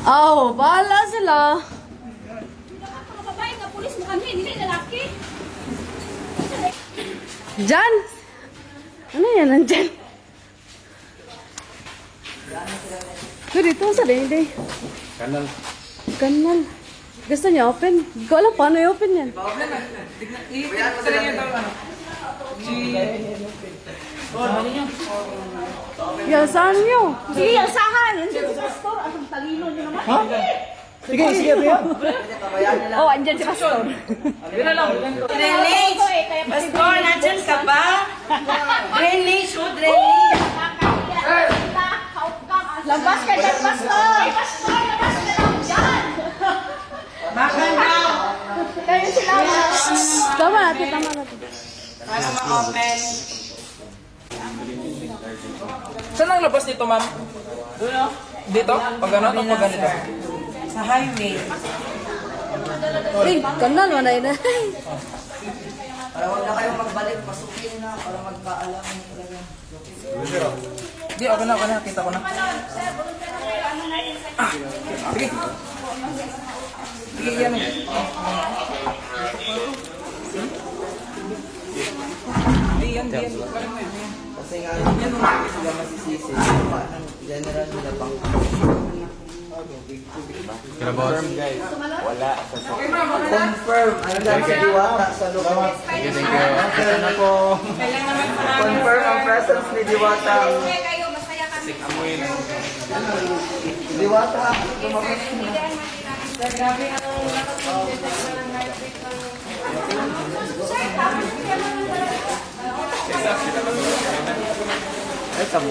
Oh, bahala sila. Mga babae nga pulis mo kami, hindi lalaki. Jan! Ano yan, nandyan? Dito, sa dede. Kanal. Kanal. Gusto niya open? Hindi ko alam paano i-open yan. Yasahan niyo. Sige, yasahan. Andyan si Pastor. Anong talino niyo naman? Sige, sige, Rio. Oh, andyan si Pastor. Drainage! Pastor, nandyan ka ba? Drainage, oh, drainage! Labas ka dyan, Pastor! Pastor, labas ka lang dyan! Maganda! Kayo sila. Tama natin, tama natin. Paano ma-open? Saan ang labas nito, ma'am? Dito? Pag ano? O pag ganito? Sa highway. Ay, kanal, manay na. Para huwag na kayong magbalik, pasukin na para magpaalam talaga. Di, okay na. Kita ko na. Sige. Sige, yan eh. Di, yan. Kasi nga, yan sila masisisi. Parang general nila pang Confirm, guys. Wala. confirm. Ang lang sa Diwata sa loob. Thank you. Ito na po. Confirm ang presence ni Diwata. Diwata, lumabas na. Ay, tamo.